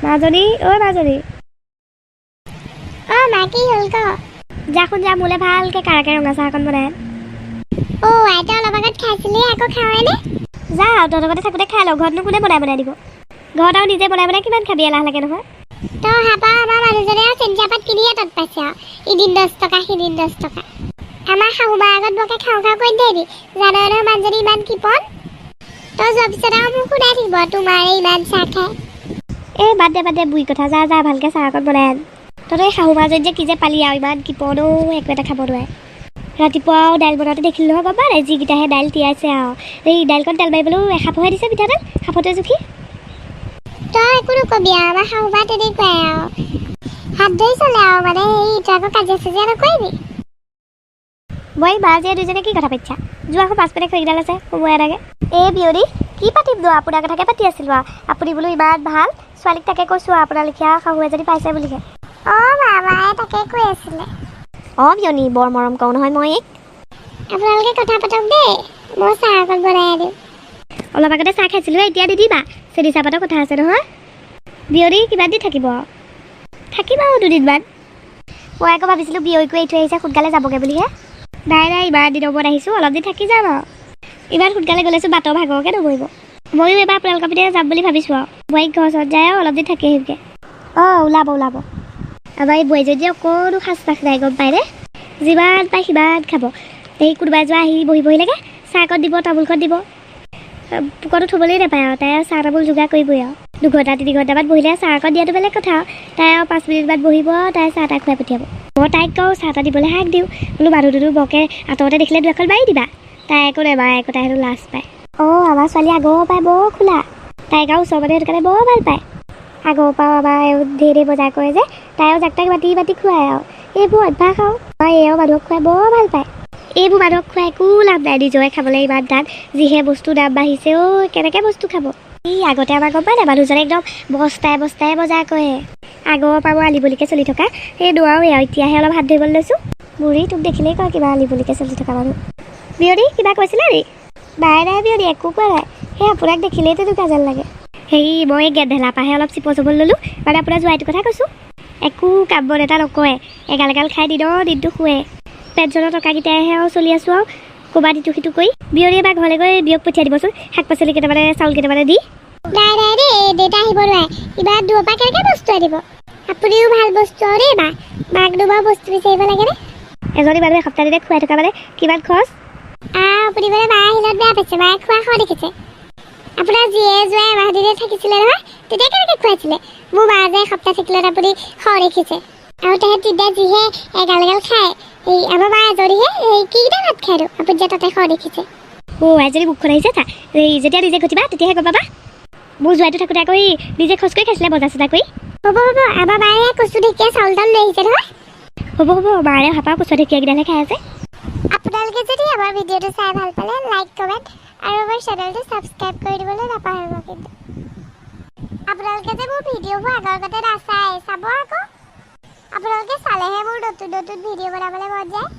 মাজনী ঐ মাজনী মা কি হ'ল ক যাচোন যা মোলে ভালকৈ কাৰাকে ৰঙা চাহ অকণ বনাই আইতা অলপ আগত খাইছিলি আকৌ খাওঁৱেনে যা তহঁতৰ লগতে থাকোঁতে খাই লওঁ ঘৰতনো কোনে বনাই দিব ঘৰত আৰু নিজে বনাই কিমান খাবি এলাহ লাগে নহয় তই হাপা আমাৰ মানুহজনে আৰু চেনি চাহপাত কিনিয়ে তত পাইছে আৰু ইদিন 10 টকা সিদিন 10 টকা আমাৰ শাহুমাৰ আগত বকে খাওঁ কৰি দেবি জানো নহয় মানুহজনী ইমান কিপন তই যোৱাৰ পিছত আৰু মোক শুনাই থাকিব তোমাৰ ইমান চাহ খাই বাদ দে বুঢ়ী কথা যা ভালকৈ চাহ অকণ বনাই আন তহঁতৰ এই শাহুমাজনী যে কি যে পালি আৰু ইমান কিপনো একো এটা খাব নোৱাৰে ৰাতিপুৱাও দাইল বনাওঁতে দেখিলোঁ নহয় গম পালে যিকেইটাহে দাইল তিয়াইছে আৰু এই দাইলকণ তেল মাৰিবলৈও এসাঁপহে দিছে পিঠাডাল সাঁপতে জুখি তই একো নকবি আৰু আমাৰ শাহুমা তেনেকুৱাই আৰু হাত ধৰি চলে আৰু মানে তই আকৌ কাজিয়া চাজিয়া নকৰিবি মই বাজিয়ে দুইজনে কি কথা পাতিছা যোৱা আকৌ 5 মিনিট খৰিকেইডাল আছে সোমোৱাই লাগে বিয়নী কি পাতিম নো আপোনাৰ কথাকে পাতি আছিলোঁ আৰু আপুনি বোলো ইমান ভাল ছোৱালীক তাকে কৈছোঁ আৰু আপোনাৰ লিখীয়া শাহু এজনী পাইছে বুলিহে মামায়ে তাকে কৈ আছিলে বিয়নী বৰ মৰম কৰোঁ নহয় মই আপোনালোকে কথা পাতক দেই মই চাহ অকণ বনাই আনিম অলপ আগতে চাহ খাইছিলোঁ এতিয়া দি দিবা চেনি চাহপাতৰ কথা আছে নহয় বিয়নী কিমান দিন থাকিব আৰু 2 দিনমান মই আকৌ ভাবিছিলোঁ বিয়ৈকো এৰি থৈ আহিছে সোনকালে যাবগৈ বুলিহে নাই ইমান দিনৰ মূৰত আহিছোঁ অলপ দিন থাকি যাম আৰু ইমান সোনকালে গ'লেচোন বাটৰ ভাগৰকৈ নবহিব ময়ো এবাৰ আপোনালোকৰ পিনে যাম বুলি ভাবিছোঁ আৰু বোৱাৰীক ঘৰ ওচৰত যায় আৰু অলপ দিন থাকি আহিমগৈ ওলাব আমাৰ এই বোৱাৰীজনীয়ে অকণো সাজ পাক নাই গম পায়নে যিমান পায় সিমান খাব এই কোনোবা এযোৰ আহি বহিলেগে চাহকণ দিব তামোলকণ দিব পোকতো থ'বলৈ নাপায় আৰু তাই চাহ তামোল যোগাৰ কৰিবই আৰু 2 ঘণ্টা 3 ঘণ্টামান বহিলে চাহ অকণ দিয়াটো বেলেগ কথা আৰু তাই আৰু 5 মিনিটমান বহিব তাই চাহ তাহ খুৱাই পঠিয়াব মই তাইক কওঁ চাহ তাহ দিবলৈ হাক দিওঁ বোলো মানুহটোতো বৰকৈ আঁতৰতে দেখিলে 2 এখন মাৰি দিবা তাই একো নেমাৰে একো তাই হেনো লাজ পায় আমাৰ ছোৱালী আগৰ পৰাই বৰ খোলা তাইক আৰু ওচৰ মানুহে সেইটো কাৰণে বৰ ভাল পায় আগৰ পৰা আমাৰ ধেৰ বজাৰ কৰে যে তাইও যাক তাক মাতি খুৱায় আৰু এইবোৰ অভ্যাস আৰু এও মানুহক খুৱাই বৰ ভাল পায় এইবোৰ মানুহক খুৱাই একো লাভ নাই নিজৰে খাবলৈ ইমান টান যিহে বস্তু দাম বাঢ়িছে কেনেকৈ বস্তু খাব আগতে আমাৰ গম পায় নাই মানুহজনে একদম বস্তাই বজাৰ কৰে আগৰ পৰা মই আলিবলিকৈ চলি থকা সেই নোৱাৰোৱেই আৰু এতিয়াহে অলপ হাত ধৰিবলৈ লৈছোঁ বুঢ়ী তোক দেখিলেই কয় কিবা আলিবলিকৈ চলি থকা মানুহ বিয়নী কিবা কৈছিলে নি নাই বিয়নী একো কোৱা নাই সেই আপোনাক দেখিলেই তেনেকুৱা যেন লাগে মই গেন্ধেলা পাহে অলপ চিপ চবলৈ ল'লোঁ মানে আপোনাৰ জোৱাইটোৰ কথা কৈছোঁ একো কাম বন এটা নকৰে এগাল খাই দিনটো শুৱে পেঞ্চনৰ টকাকেইটাইহে আৰু চলি আছোঁ আৰু ক'ৰবাত ইটো সিটো কৰি বিয়নী এবাৰ ঘৰলৈ গৈ বিয়ক পঠিয়াই দিবচোন শাক পাচলি কেইটামানে চাউল কেইটামানে দি নাই দেই দেউতা আহিব নোৱাৰে ইমান দূৰৰ পৰা কেনেকৈ বস্তু আনিব আপুনিও ভাল বস্তু আৰু দেই মাকনো বাৰু বস্তু বিচাৰিব লাগেনে এজনী মানুহে এসপ্তাহ দিনে খুৱাই থকা মানে কিমান খৰচ আপুনি মানে মায়ে আহিলত বেয়া পাইছে মায়ে খোৱা খোৱা দেখিছে আপোনাৰ যিয়ে জোৱাই এমাহ দিনে থাকিছিলে নহয় তেতিয়া কেনেকৈ খুৱাইছিলে মোৰ মা যে এসপ্তাহ থাকিলত আপুনি খৰ দেখিছে আৰু তেহেঁত তিনিটাই যিহে এগাল খায় আমাৰ মা এজনীহে কিকেইটা ভাত খায়নো আপুনি যে তাতে খৰ দেখিছে এজনী মুখখন আহিছে চা যেতিয়া নিজে ঘটিবা তেতিয়াহে গম পাবা মোৰ জোৱাইটো থাকোঁতে আকৌ নিজে খোজ কৰি খাইছিলে বজাৰ চজাৰ কৰি হ'ব আমাৰ মায়ে কচু ঢেকীয়া চাউল তাউল লৈ আহিছে নহয় হ'ব মাৰে হাপা কচু ঢেকীয়াকেইডালহে খাই আছে আপোনালোকে যদি আমাৰ ভিডিঅ'টো চাই ভাল পালে লাইক কমেণ্ট আৰু আমাৰ চেনেলটো ছাবস্ক্ৰাইব কৰি দিবলৈ নাপাহৰিব কিন্তু আপোনালোকে যে মোৰ ভিডিঅ'বোৰ আগৰ নাচায় চাব আকৌ আপোনালোকে চালেহে মোৰ নতুন ভিডিঅ' বনাবলৈ মন যায়